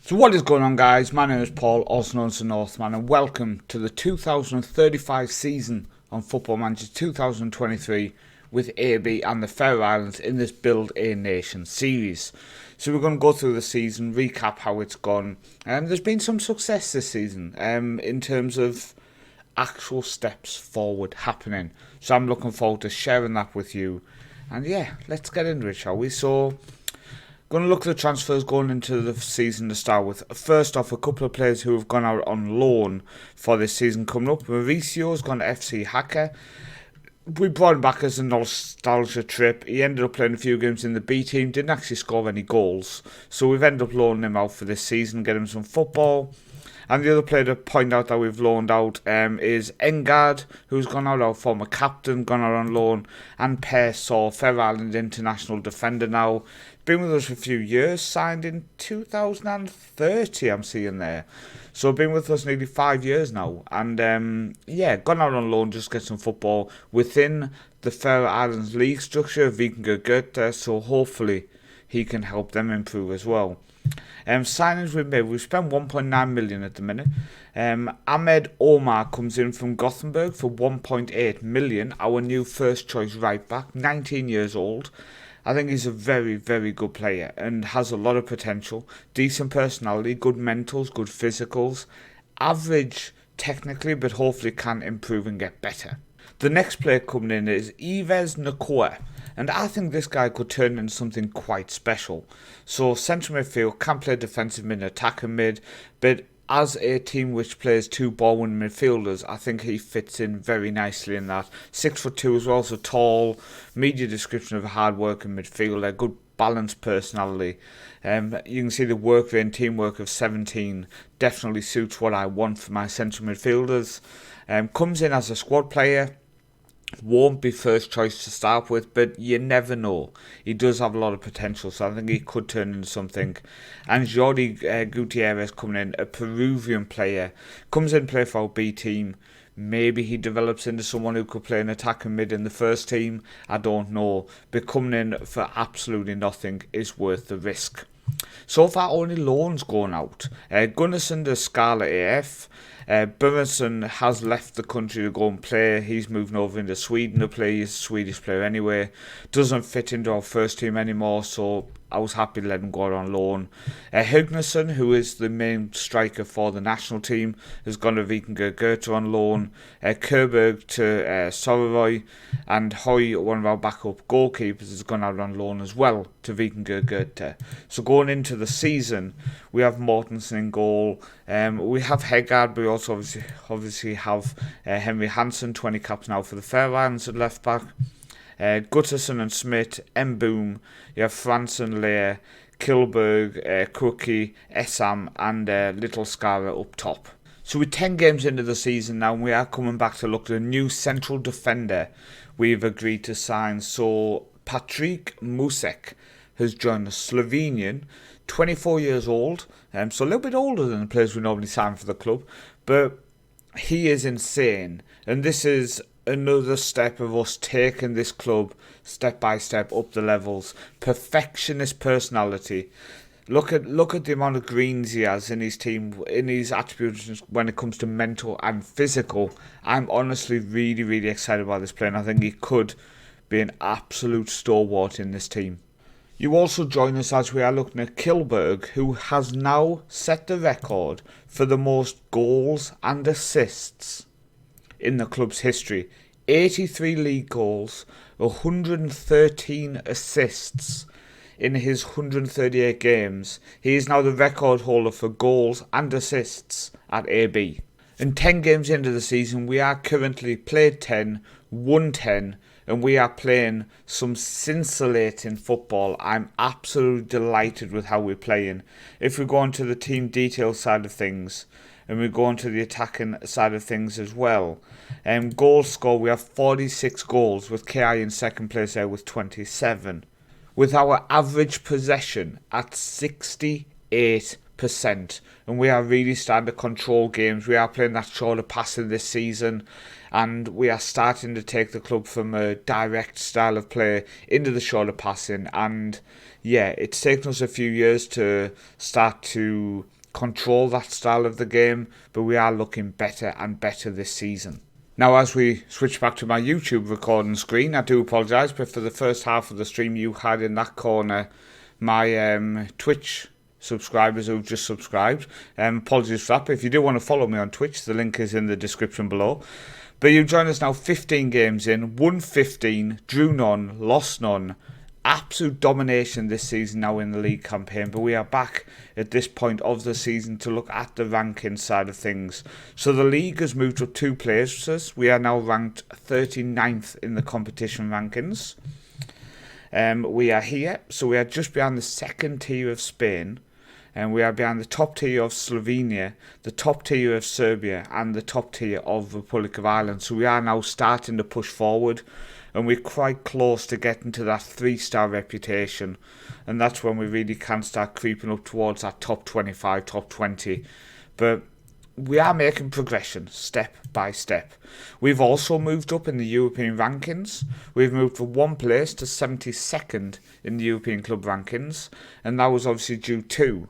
So what is going on, guys? My name is Paul, also known as the Northman, and welcome to the 2035 season on Football Manager 2023 with AB and the Faroe Islands in this Build a Nation series. So we're going to go through the season, recap how it's gone. There's been some success this season in terms of actual steps forward happening. So I'm looking forward to sharing that with you. And yeah, let's get into it, shall we? So going to look at the transfers going into the season to start with. First off, a couple of players who have gone out on loan for this season coming up. Mauricio's gone to FC Hacker. We brought him back as a nostalgia trip. He ended up playing a few games in the B team, didn't actually score any goals. So we've ended up loaning him out for this season, get him some football. And the other player to point out that we've loaned out is Engard, who's gone out, our former captain, gone out on loan. And Per Saw, Faroe Island international defender now. Been with us for a few years, signed in 2030, I'm seeing there. So been with us nearly 5 years now. And gone out on loan, just get some football within the Faroe Islands league structure, Vikingur, so hopefully he can help them improve as well. Signings we've made, we've spent 1.9 million at the minute. Ahmed Omar comes in from Gothenburg for 1.8 million, our new first choice right back, 19 years old. I think he's a very, very good player and has a lot of potential. Decent personality, good mentals, good physicals. Average technically, but hopefully can improve and get better. The next player coming in is Yves Nakoa. And I think this guy could turn into something quite special. So central midfield, can play defensive mid, attacker mid, but as a team which plays two ball-winning midfielders, I think he fits in very nicely in that. 6'2" as well, so tall, media description of a hard-working midfielder, good balanced personality. You can see the work rate and teamwork of 17 definitely suits what I want for my central midfielders. Comes in as a squad player. Won't be first choice to start with, but you never know. He does have a lot of potential, so I think he could turn into something. And Jordi Gutierrez coming in, a Peruvian player, comes in play for our B team. Maybe he develops into someone who could play an attacking mid in the first team. I don't know. But coming in for absolutely nothing is worth the risk. So far, only loans going out. Gunnarsson to Skala AF. Börjesson has left the country to go and play. He's moving over into Sweden to play. He's a Swedish player anyway. Doesn't fit into our first team anymore, so I was happy to let him go out on loan. Hugnason, who is the main striker for the national team, has gone to Vikingur on loan. Kerberg to Soroy, and Hoy, one of our backup goalkeepers, has gone out on loan as well to Vikingur. So going into the season, we have Mortensen in goal. We have Hegard, but we also obviously have Henry Hansen, 20 caps now for the Faroe Islands at left back. Gutterson and Smith, Mboom, you have Franson, Lear, Kilberg, Cookie, Essam and Little Skara up top. So we're 10 games into the season now, and we are coming back to look at a new central defender we've agreed to sign. So Patrick Musek has joined the Slovenian, 24 years old, so a little bit older than the players we normally sign for the club, but he is insane, and this is another step of us taking this club step by step up the levels. Perfectionist personality. Look at the amount of greens he has in his team, in his attributes when it comes to mental and physical. I'm honestly really, really excited about this player, and I think he could be an absolute stalwart in this team. You also join us as we are looking at Kilberg, who has now set the record for the most goals and assists in the club's history. 83 league goals, 113 assists in his 138 games. He is now the record holder for goals and assists at AB. In 10 games into the season, we are currently played 10, won 10, and we are playing some scintillating football. I'm absolutely delighted with how we're playing. If we go on to the team detail side of things, and we go on to the attacking side of things as well. Goal score, we have 46 goals, with KI in second place there with 27. With our average possession at 68%. And we are really starting to control games. We are playing that shorter passing this season, and we are starting to take the club from a direct style of play into the shorter passing. And yeah, it's taken us a few years to start to control that style of the game, but we are looking better and better this season. Now, as we switch back to my YouTube recording screen, I do apologise, but for the first half of the stream, you had in that corner my Twitch subscribers who've just subscribed. Apologies for that, but if you do want to follow me on Twitch, the link is in the description below. But you join us now 15 games in, won 15, drew none, lost none. Absolute domination this season now in the league campaign, but we are back at this point of the season to look at the ranking side of things. So the league has moved up 2 places. We are now ranked 39th in the competition rankings. We are here, so we are just behind the second tier of Spain, and we are behind the top tier of Slovenia, the top tier of Serbia, and the top tier of Republic of Ireland. So we are now starting to push forward, and we're quite close to getting to that 3-star reputation, and that's when we really can start creeping up towards that top 25, top 20. But we are making progression step by step. We've also moved up in the European rankings. We've moved from 1 place to 72nd in the European club rankings, and that was obviously due to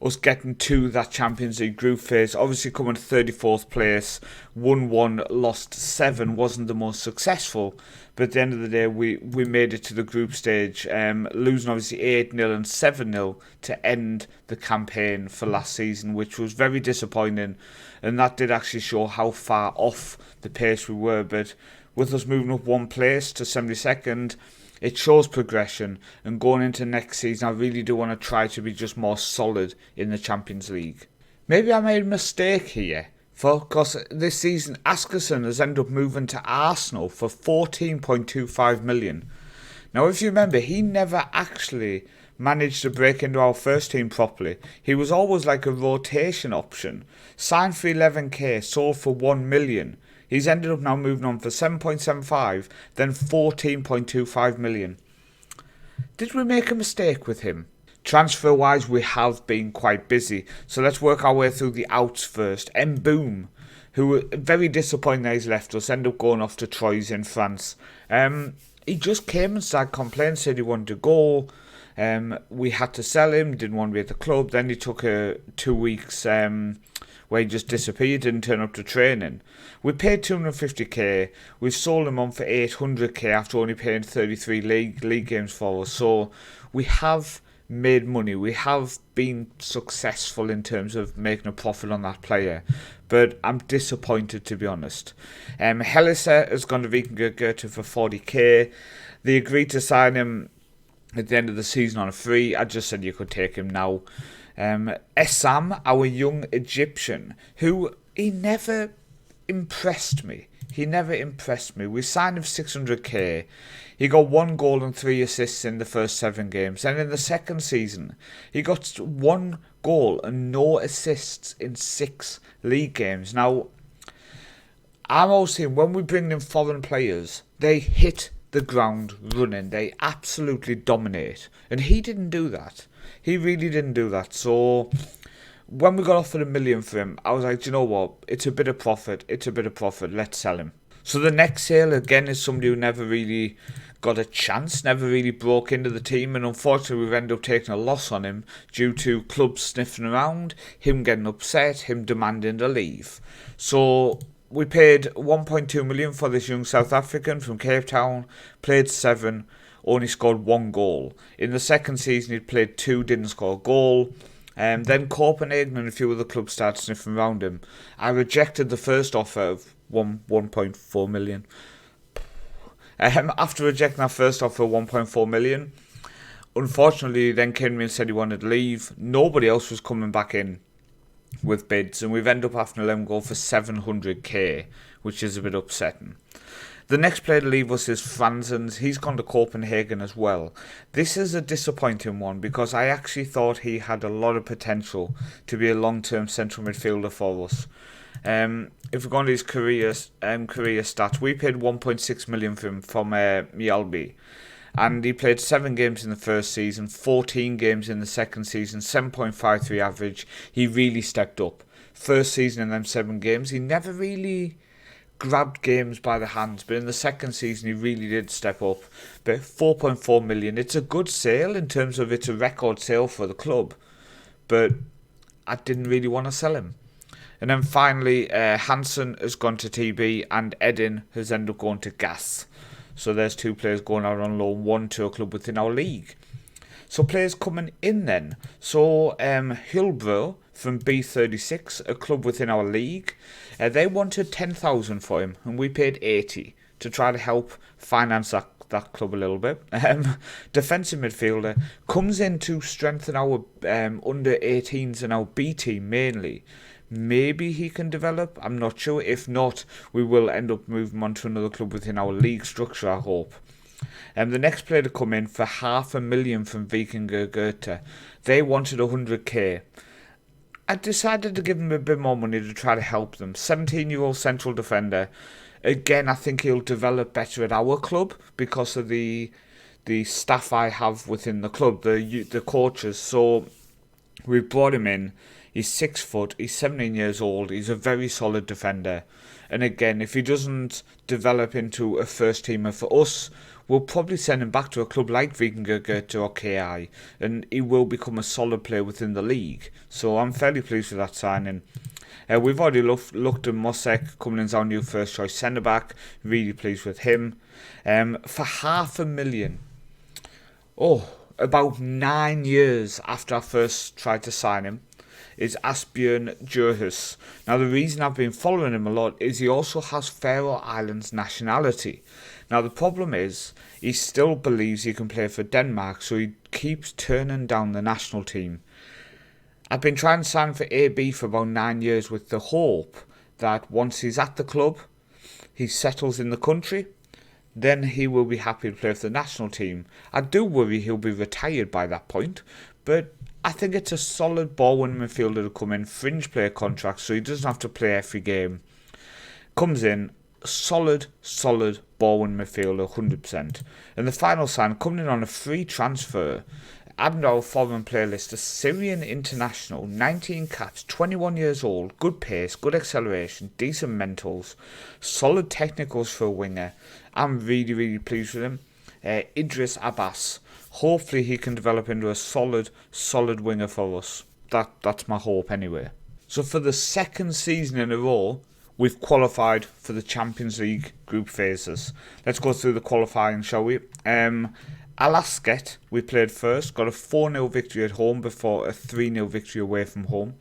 us getting to that Champions League group phase. Obviously coming 34th place, won 1, lost 7, wasn't the most successful, but at the end of the day we made it to the group stage, losing obviously 8-0 and 7-0 to end the campaign for last season, which was very disappointing, and that did actually show how far off the pace we were. But with us moving up 1 place to 72nd, it shows progression, and going into next season I really do want to try to be just more solid in the Champions League. Maybe I made a mistake here, because this season Askerson has ended up moving to Arsenal for 14.25 million. Now if you remember, he never actually managed to break into our first team properly. He was always like a rotation option. Signed for 11k, sold for 1 million. He's ended up now moving on for 7.75, then 14.25 million. Did we make a mistake with him? Transfer-wise, we have been quite busy, so let's work our way through the outs first. Boom, who very disappointed that he's left us, ended up going off to Troyes in France. He just came and started complaining, said he wanted to go. We had to sell him, didn't want to be at the club. Then he took 2 weeks where he just disappeared, didn't turn up to training. We paid 250k. We've sold him on for 800k after only paying 33 league games for us. So we have made money. We have been successful in terms of making a profit on that player. But I'm disappointed, to be honest. Helliser has gone to Viking for 40k. They agreed to sign him at the end of the season on a free. I just said you could take him now. Essam, our young Egyptian, who he never impressed me. We signed him for 600k. He got 1 goal and 3 assists in the first 7 games. And in the second season, he got 1 goal and no assists in 6 league games. Now, I'm always saying when we bring in foreign players, they hit the ground running. They absolutely dominate. And he didn't do that. He really didn't do that. So when we got offered $1 million for him, I was like, do you know what? It's a bit of profit. Let's sell him. So the next sale, again, is somebody who never really got a chance, never really broke into the team. And unfortunately, we've ended up taking a loss on him due to clubs sniffing around, him getting upset, him demanding to leave. So we paid 1.2 million for this young South African from Cape Town, played 7, only scored 1 goal. In the second season, he played 2, didn't score a goal. Then Copenhagen and a few other clubs started sniffing around him. I rejected the first offer of 1.4 million. After rejecting that first offer of 1.4 million, unfortunately, then came to me and said he wanted to leave. Nobody else was coming back in with bids, and we've ended up having to let him go for 700k, which is a bit upsetting. The next player to leave us is Franzens. He's gone to Copenhagen as well. This is a disappointing one because I actually thought he had a lot of potential to be a long-term central midfielder for us. If we go on to his career stats, we paid 1.6 million for him from Mjällby. And he played 7 games in the first season, 14 games in the second season, 7.53 average. He really stepped up. First season in them 7 games, he never really grabbed games by the hands, but in the second season he really did step up. But 4.4 million, it's a good sale in terms of it's a record sale for the club, but I didn't really want to sell him. And then finally, Hansen has gone to TB and Edin has ended up going to Gas. So there's two players going out on loan, one to a club within our league. So players coming in then. So Hillbrow from B36, a club within our league, they wanted 10,000 for him and we paid 80 to try to help finance that club a little bit. Defensive midfielder comes in to strengthen our under 18s and our B team mainly. Maybe he can develop, I'm not sure. If not, we will end up moving on to another club within our league structure, I hope. The next player to come in for 500,000 from Vikingur Goethe. They wanted 100k. I decided to give him a bit more money to try to help them. 17-year-old central defender. Again, I think he'll develop better at our club because of the staff I have within the club, the coaches. So we brought him in. He's 6 foot, he's 17 years old, he's a very solid defender. And again, if he doesn't develop into a first teamer for us, we'll probably send him back to a club like Vikingur Goethe or KI, and he will become a solid player within the league. So I'm fairly pleased with that signing. We've already looked at Mosek coming in as our new first choice centre back. Really pleased with him. For 500,000. About 9 years after I first tried to sign him, is Asbjørn Djurhus. Now the reason I've been following him a lot is he also has Faroe Islands nationality. Now the problem is he still believes he can play for Denmark, so he keeps turning down the national team. I've been trying to sign for AB for about 9 years with the hope that once he's at the club, he settles in the country, then he will be happy to play for the national team. I do worry he'll be retired by that point, but I think it's a solid ball-winning midfielder to come in, fringe player contract, so he doesn't have to play every game. Comes in, solid ball-winning midfielder, 100%. And the final sign, coming in on a free transfer, adding to our foreign player list, a Syrian international, 19 caps, 21 years old, good pace, good acceleration, decent mentals, solid technicals for a winger. I'm really pleased with him. Idris Abbas. Hopefully he can develop into a solid winger for us. That's my hope anyway. So for the second season in a row, we've qualified for the Champions League group phases. Let's go through the qualifying, shall we? Alasket, we played first, got a 4-0 victory at home before a 3-0 victory away from home.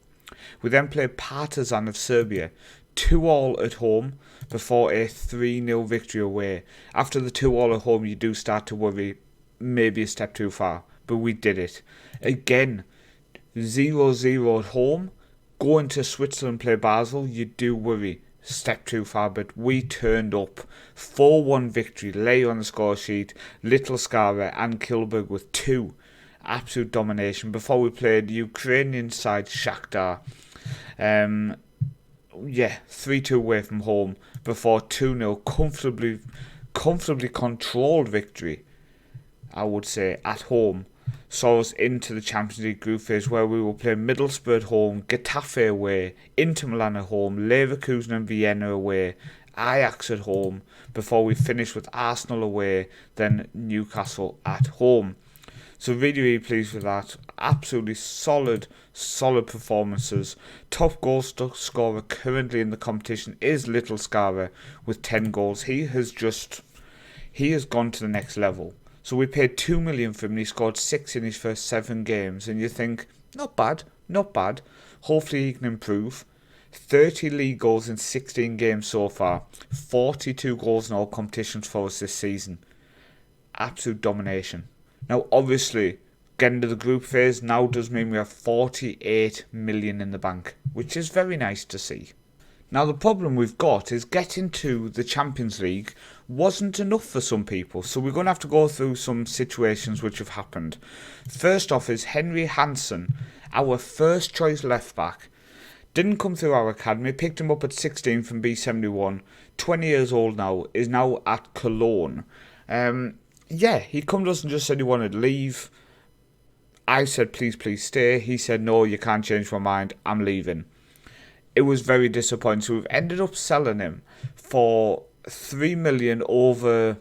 We then played Partizan of Serbia, 2-2 at home before a 3-0 victory away. After the 2-2 at home, you do start to worry, maybe a step too far, but we did it. Again, 0-0 at home, going to Switzerland play Basel, you do worry, step too far, but we turned up. 4-1 victory, lay on the score sheet, Little Skara and Kilberg with 2. Absolute domination before we played Ukrainian side Shakhtar. 3-2 away from home before 2-0 comfortably controlled victory, I would say, at home. Saw us into the Champions League group phase where we will play Middlesbrough at home, Getafe away, Inter Milan at home, Leverkusen and Vienna away, Ajax at home, before we finish with Arsenal away, then Newcastle at home. So really pleased with that. Absolutely solid performances. Top goal scorer currently in the competition is Little Skara with 10 goals. He has gone to the next level. So we paid 2 million for him and he scored 6 in his first 7 games. And you think, not bad. Hopefully he can improve. 30 league goals in 16 games so far. 42 goals in all competitions for us this season. Absolute domination. Now obviously, getting to the group phase now does mean we have 48 million in the bank, which is very nice to see. Now the problem we've got is getting to the Champions League wasn't enough for some people, so we're going to have to go through some situations which have happened. First off is Henry Hansen, our first choice left back. Didn't come through our academy, picked him up at 16 from B71, 20 years old now, is now at Cologne. He come to us and just said he wanted to leave. I said please stay. He said no, you can't change my mind, I'm leaving. it was very disappointing. So we've ended up selling him for 3 million over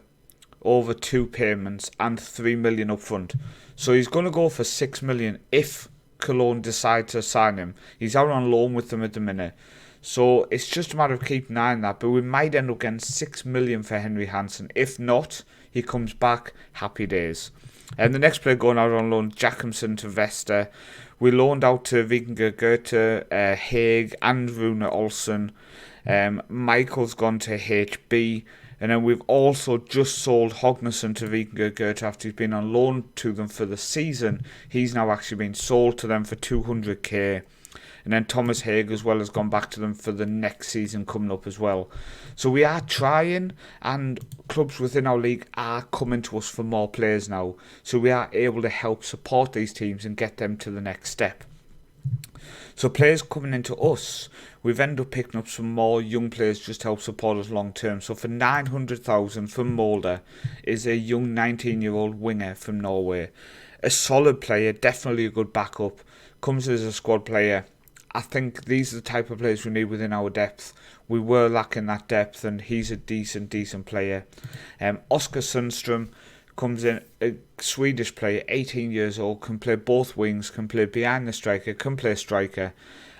two payments and 3 million up front. So he's going to go for 6 million if Cologne decide to sign him. He's out on loan with them at the minute. So it's just a matter of keeping an eye on that. But we might end up getting 6 million for Henry Hansen. If not, he comes back, happy days. And the next player going out on loan, Jakobsen to Vesta. We loaned out to Vikingur Goethe, Haig and Rune Olsen. Michael's gone to HB. And then we've also just sold Hognesson to Vikingur Goethe after he's been on loan to them for the season. He's now actually been sold to them for 200k. And then Thomas Haig as well has gone back to them for the next season coming up as well. So we are trying, and clubs within our league are coming to us for more players now. So we are able to help support these teams and get them to the next step. So players coming into us, we've ended up picking up some more young players just to help support us long term. So for 900,000 from Molde is a young 19-year-old winger from Norway. A solid player, definitely a good backup, comes as a squad player. I think these are the type of players we need within our depth. We were lacking that depth, and he's a decent player. Oskar Sundström comes in, a Swedish player, 18 years old, can play both wings, can play behind the striker, can play striker.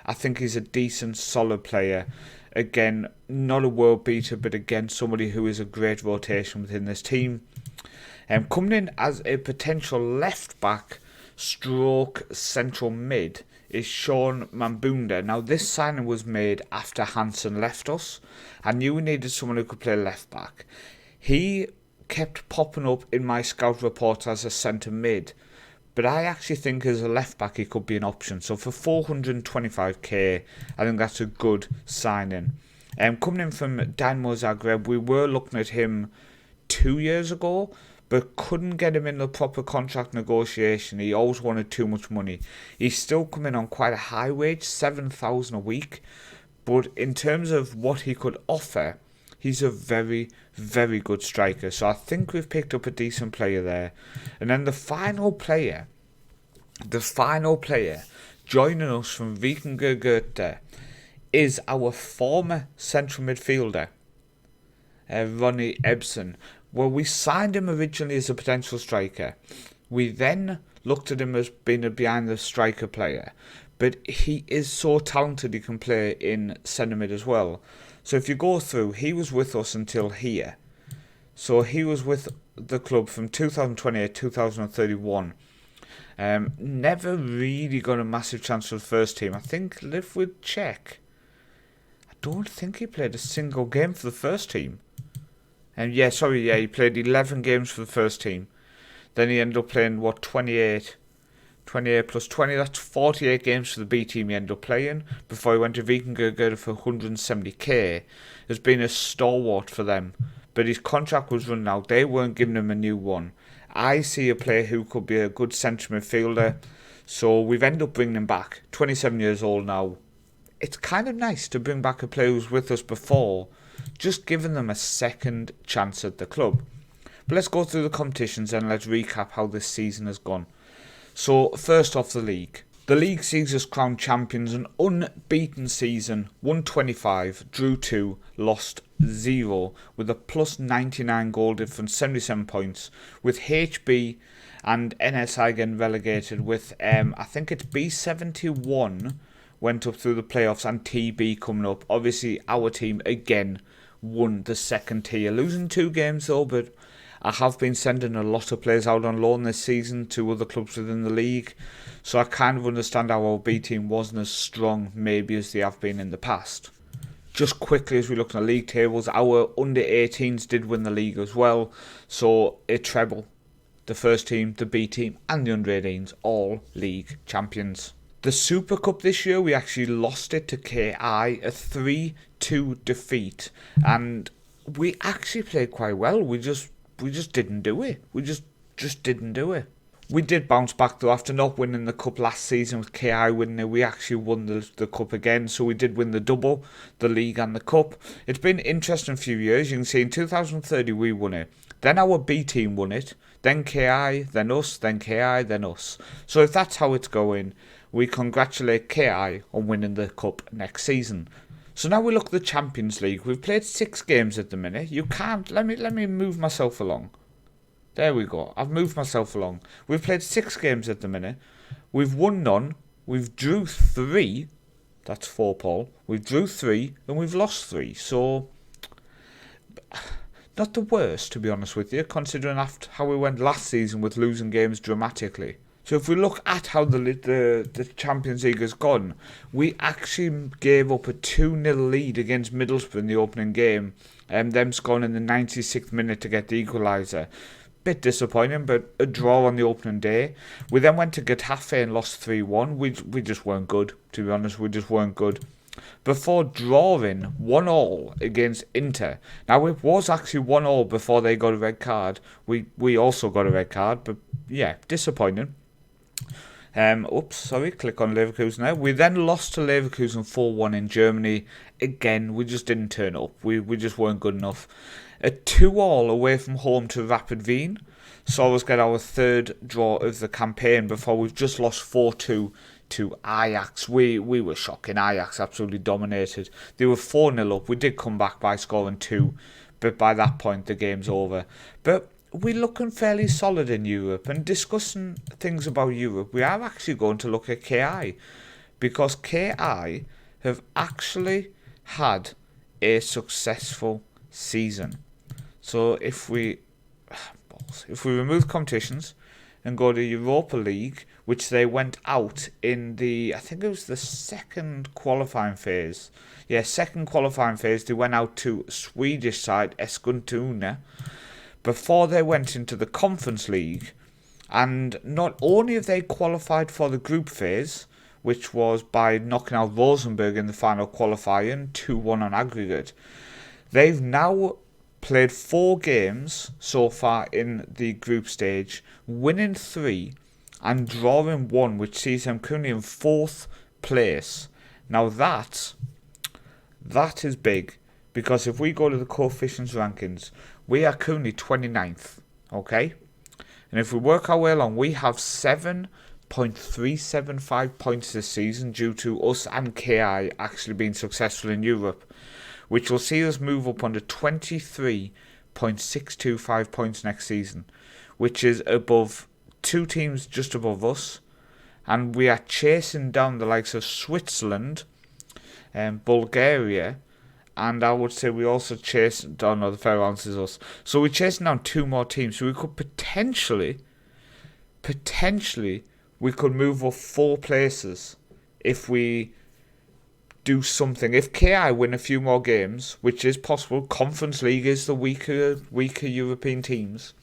I think he's a decent, solid player. Again, not a world beater, but again, somebody who is a great rotation within this team. Coming in as a potential left back, stroke central mid, is Sean Mambunda. Now, this signing was made after Hansen left us. I knew we needed someone who could play left back. He kept popping up in my scout reports as a centre mid, but I actually think as a left back he could be an option. So for 425k, I think that's a good signing. Coming in from Dynamo Zagreb, we were looking at him 2 years ago, but couldn't get him in the proper contract negotiation. He always wanted too much money. He's still coming on quite a high wage, 7,000 a week, but in terms of what he could offer, he's a very, very good striker. So I think we've picked up a decent player there. And then the final player joining us from Vikingur Goethe is our former central midfielder, Ronny Ebsen. Well, we signed him originally as a potential striker. We then looked at him as being a behind the striker player. But he is so talented he can play in centre mid as well. So if you go through, he was with us until here. So he was with the club from 2028 to 2031. Never really got a massive chance for the first team. I think, if we check, I don't think he played a single game for the first team. He played 11 games for the first team. Then he ended up playing, 28 plus 20, that's 48 games for the B team he ended up playing before he went to Vikingur Goethe for 170k. Has been a stalwart for them, but his contract was running out. They weren't giving him a new one. I see a player who could be a good central midfielder, so we've ended up bringing him back. 27 years old now. It's kind of nice to bring back a player who was with us before, just giving them a second chance at the club. But let's go through the competitions and let's recap how this season has gone. So, first off, the league. The league sees us crowned champions, an unbeaten season, won 25, drew 2, lost 0, with a plus 99 goal difference, 77 points, with HB and NSI getting relegated, with, I think it's B71 went up through the playoffs and TB coming up. Obviously, our team, again, won the second tier, losing 2 games though, but I have been sending a lot of players out on loan this season to other clubs within the league, so I kind of understand how our B team wasn't as strong maybe as they have been in the past. Just quickly as we look at the league tables, our under 18s did win the league as well, so a treble. The first team, the B team and the under 18s, all league champions. The Super Cup this year, we actually lost it to KI, a 3-2 defeat, and we actually played quite well. We just didn't do it. We just didn't do it. We did bounce back though after not winning the cup last season with KI winning it. We actually won the cup again, so we did win the double, the league and the cup. It's been an interesting few years. You can see in 2030 we won it. Then our B team won it. Then KI, then us, then KI, then us. So if that's how it's going, we congratulate KI on winning the cup next season. So now we look at the Champions League. We've played 6 games at the minute. You can't... Let me move myself along. There we go. I've moved myself along. We've played 6 games at the minute. We've won none. We've drew 3. That's 4, Paul. We've drew 3 and we've lost 3. So... not the worst, to be honest with you, considering after how we went last season with losing games dramatically. So if we look at how the Champions League has gone, we actually gave up a 2-0 lead against Middlesbrough in the opening game, and them scoring in the 96th minute to get the equaliser. Bit disappointing, but a draw on the opening day. We then went to Getafe and lost 3-1. We just weren't good, to be honest. We just weren't good. Before drawing 1-1 against Inter. Now, it was actually 1-1 before they got a red card. We also got a red card, but yeah, disappointing. Click on Leverkusen now. We then lost to Leverkusen 4-1 in Germany. Again, we just didn't turn up. We just weren't good enough. A 2-2 away from home to Rapid Wien saw us get our 3rd draw of the campaign before we've just lost 4-2 to Ajax. We were shocking. Ajax absolutely dominated. They were 4-0 up. We did come back by scoring 2, but by that point the game's over. But we're looking fairly solid in Europe, and discussing things about Europe, we are actually going to look at KI, because KI have actually had a successful season. So if we remove competitions and go to Europa League, which they went out in I think it was the second qualifying phase. Yeah, second qualifying phase, they went out to Swedish side Eskilstuna before they went into the Conference League. And not only have they qualified for the group phase, which was by knocking out Rosenborg in the final qualifying, 2-1 on aggregate, they've now played 4 games so far in the group stage, winning 3 and drawing 1, which sees them currently in 4th place. Now that is big, because if we go to the coefficients rankings, we are currently 29th, okay? And if we work our way along, we have 7.375 points this season due to us and KI actually being successful in Europe, which will see us move up onto 23.625 points next season, which is above 2 teams just above us, and we are chasing down the likes of Switzerland and Bulgaria, and I would say we also chase down the Faroe Islands is us. So we're chasing down 2 more teams, so we could potentially we could move up 4 places if we do something. If KI win a few more games, which is possible, Conference League is the weaker European teams,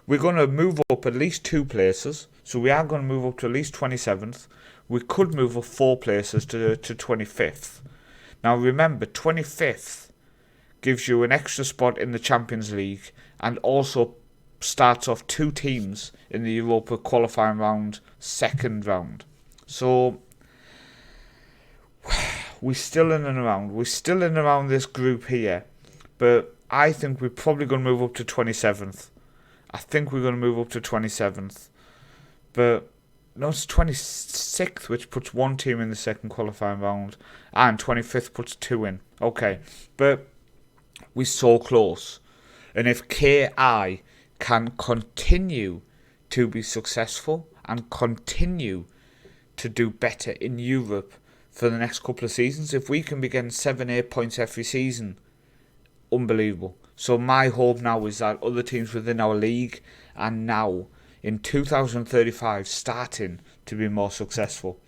we're going to move up at least 2 places. So we are going to move up to at least 27th. We could move up 4 places to 25th. Now remember, 25th gives you an extra spot in the Champions League and also starts off 2 teams in the Europa qualifying round, second round. So we're still in and around. We're still in and around this group here. But I think we're probably going to move up to 27th. I think we're going to move up to 27th. But no, it's 26th, which puts 1 team in the second qualifying round. And 25th puts 2 in. Okay. But we're so close. And if KI can continue to be successful and continue to do better in Europe for the next couple of seasons, if we can be getting 7-8 points every season, unbelievable. So my hope now is that other teams within our league are now in 2035 starting to be more successful.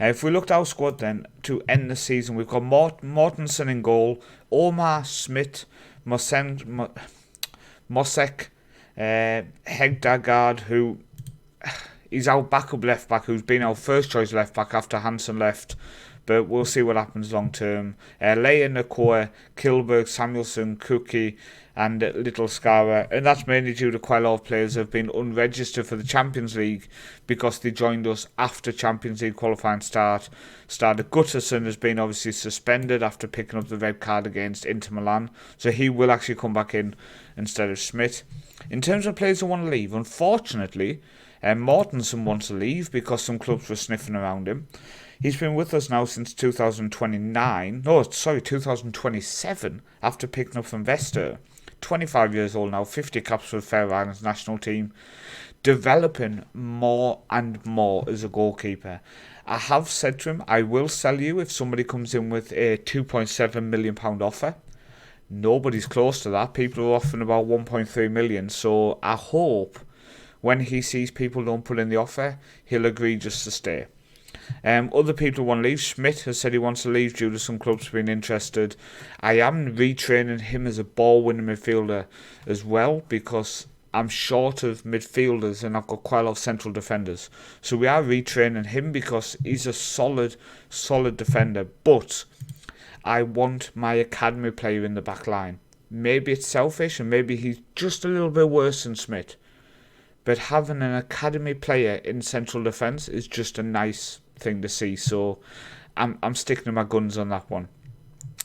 If we looked at our squad then to end the season, we've got Mortensen in goal, Omar Smith, Mosek, Hegdagard, who is our backup left back, who's been our first choice left back after Hansen left, but we'll see what happens long term. Leia Nakoa, Kilberg, Samuelson, Cookie, and Little Skara, and that's mainly due to quite a lot of players who have been unregistered for the Champions League because they joined us after Champions League qualifying started. Gutterson has been obviously suspended after picking up the red card against Inter Milan, so he will actually come back in instead of Schmidt. In terms of players who want to leave, unfortunately, Mortensen wants to leave because some clubs were sniffing around him. He's been with us now since 2027, after picking up from Vester. 25 years old now, 50 caps for the Faroe Islands national team, developing more and more as a goalkeeper. I have said to him, I will sell you if somebody comes in with a £2.7 million offer. Nobody's close to that. People are offering about 1.3 million, so I hope when he sees people don't put in the offer, he'll agree just to stay. Other people want to leave. Schmidt has said he wants to leave due to some clubs being interested. I am retraining him as a ball-winning midfielder as well, because I'm short of midfielders and I've got quite a lot of central defenders. So we are retraining him because he's a solid defender. But I want my academy player in the back line. Maybe it's selfish and maybe he's just a little bit worse than Schmidt. But having an academy player in central defence is just a nice thing to see. So I'm sticking to my guns on that one.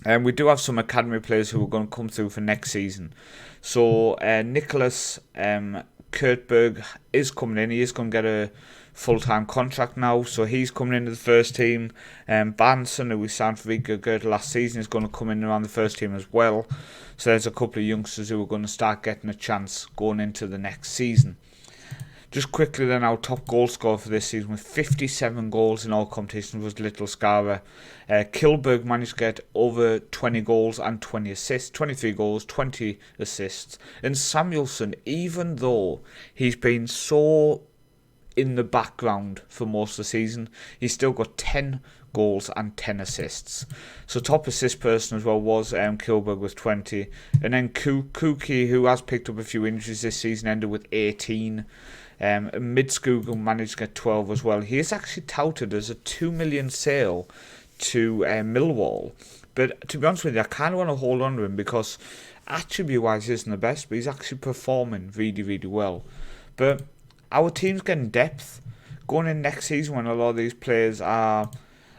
And we do have some academy players who are going to come through for next season. So Nicholas Kurtberg is coming in. He is going to get a full-time contract now, so he's coming into the first team. Banson, who we signed for Riga Gerd last season, is going to come in around the first team as well. So there's a couple of youngsters who are going to start getting a chance going into the next season. Just quickly then, our top goal scorer for this season with 57 goals in all competitions was Little Skara. Kilberg managed to get over 20 goals and 20 assists, 23 goals, 20 assists. And Samuelson, even though he's been so in the background for most of the season, he's still got 10 goals and 10 assists. So top assist person as well was Kilberg with 20. And then Kuki, who has picked up a few injuries this season, ended with 18. Midskugel managed to get 12 as well. He is actually touted as a 2 million sale to Millwall. But to be honest with you, I kind of want to hold on to him because attribute-wise he isn't the best, but he's actually performing really well. But our team's getting depth. Going in next season when a lot of these players are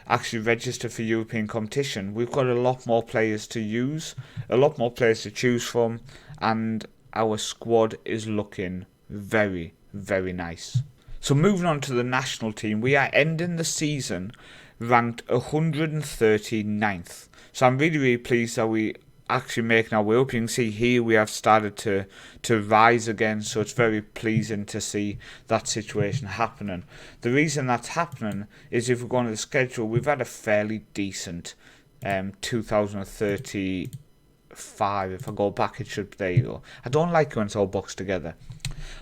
actually registered for European competition, we've got a lot more players to use, a lot more players to choose from, and our squad is looking very nice. So moving on to the national team, we are ending the season ranked 139th. So I'm really pleased that we actually making our way up. You can see here we have started to rise again, so it's very pleasing to see that situation happening. The reason that's happening is if we're going to the schedule, we've had a fairly decent 2035. If I go back, it should, there you go. I don't like when it's all boxed together.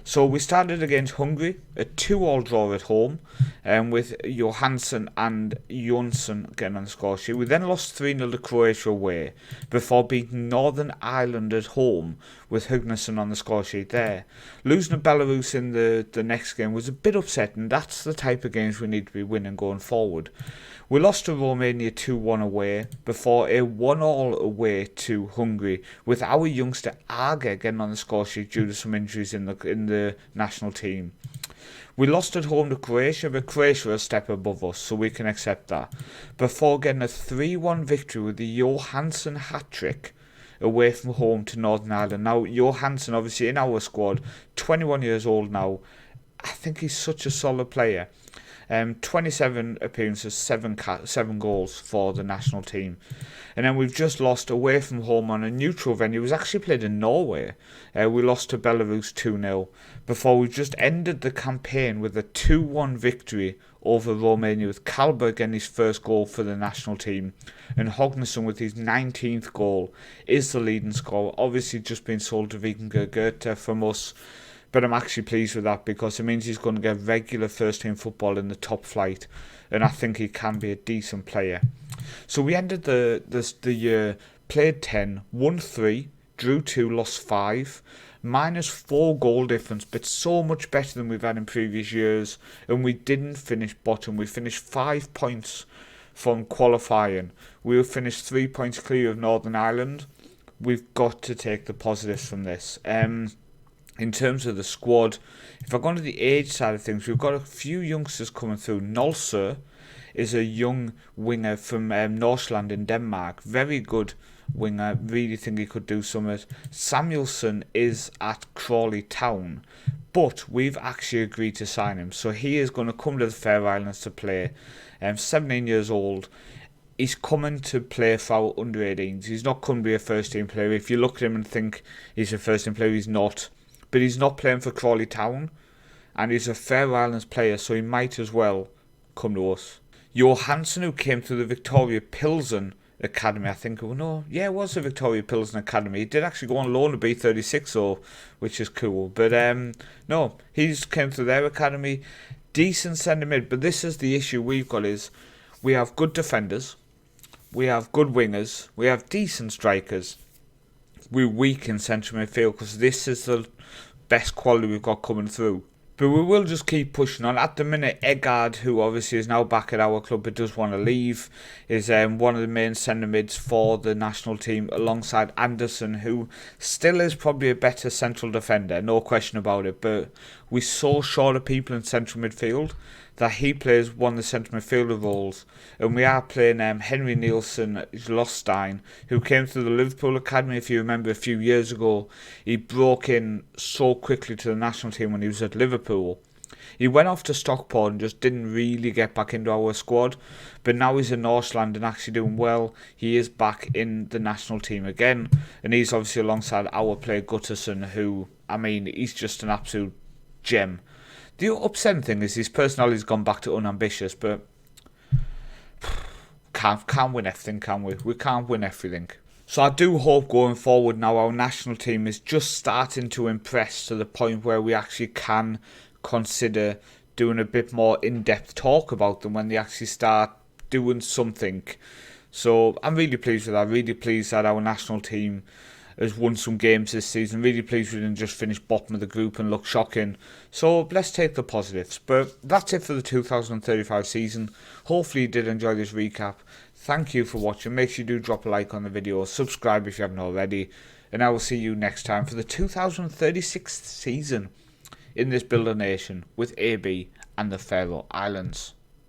So we started against Hungary, a 2-2 draw at home, with Johansson and Jonsson getting on the score sheet. We then lost 3-0 to Croatia away, before beating Northern Ireland at home, with Hugnesson on the score sheet there. Losing to Belarus in the next game was a bit upsetting. That's the type of games we need to be winning going forward. We lost to Romania 2-1 away, before a 1-1 away to Hungary, with our youngster Arge getting on the score sheet due to some injuries in the national team. We lost at home to Croatia, but Croatia are a step above us, so we can accept that. Before getting a 3-1 victory with the Johansson hat-trick away from home to Northern Ireland. Now, Johansson, obviously in our squad, 21 years old now. I think he's such a solid player. 27 appearances, 7 goals for the national team. And then we've just lost away from home on a neutral venue. It was actually played in Norway. We lost to Belarus 2-0 before we just ended the campaign with a 2-1 victory over Romania, with Kalberg getting his first goal for the national team. And Hognesson with his 19th goal is the leading scorer. Obviously just been sold to Vikingur Goethe from us. But I'm actually pleased with that because it means he's going to get regular first-team football in the top flight, and I think he can be a decent player. So we ended the year, played 10, won 3, drew 2, lost 5, -4 goal difference, but so much better than we've had in previous years, and we didn't finish bottom. We finished 5 points from qualifying. We will finish 3 points clear of Northern Ireland. We've got to take the positives from this. In terms of the squad, if I go on to the age side of things, we've got a few youngsters coming through. Nolser is a young winger from Nordsjælland in Denmark. Very good winger. Really think he could do something. Samuelson is at Crawley Town, but we've actually agreed to sign him. So he is going to come to the Faroe Islands to play. 17 years old. He's coming to play for under 18s. He's not going to be a first team player. If you look at him and think he's a first team player, he's not. But he's not playing for Crawley Town. And he's a Faroe Islands player, so he might as well come to us. Johansson, who came through the Victoria Pilsen Academy, I think. Well, no, yeah, it was the Victoria Pilsen Academy. He did actually go on loan to B36, so, which is cool. But no, he's came through their academy. Decent centre mid, but this is the issue we've got is we have good defenders, we have good wingers, we have decent strikers. We're weak in central midfield because this is the best quality we've got coming through. But we will just keep pushing on. At the minute, Eggard, who obviously is now back at our club but does want to leave, is one of the main centre mids for the national team alongside Anderson, who still is probably a better central defender, no question about it. But we're so short of people in central midfield that he plays one of the central midfielder roles. And we are playing Henry Nielsen Lostein, who came through the Liverpool Academy, if you remember, a few years ago. He broke in so quickly to the national team when he was at Liverpool. He went off to Stockport and just didn't really get back into our squad. But now he's in Nordsjælland and actually doing well. He is back in the national team again. And he's obviously alongside our player Gutterson, who, I mean, he's just an absolute gem. The upsetting thing is his personality's gone back to unambitious, but can't win everything, can we? We can't win everything. So I do hope going forward now our national team is just starting to impress to the point where we actually can consider doing a bit more in-depth talk about them when they actually start doing something. So I'm really pleased with that. Really pleased that our national team has won some games this season. Really pleased we didn't just finish bottom of the group and look shocking. So let's take the positives. But that's it for the 2035 season. Hopefully you did enjoy this recap. Thank you for watching. Make sure you do drop a like on the video. Subscribe if you haven't already. And I will see you next time for the 2036 season in this Builder Nation with AB and the Faroe Islands.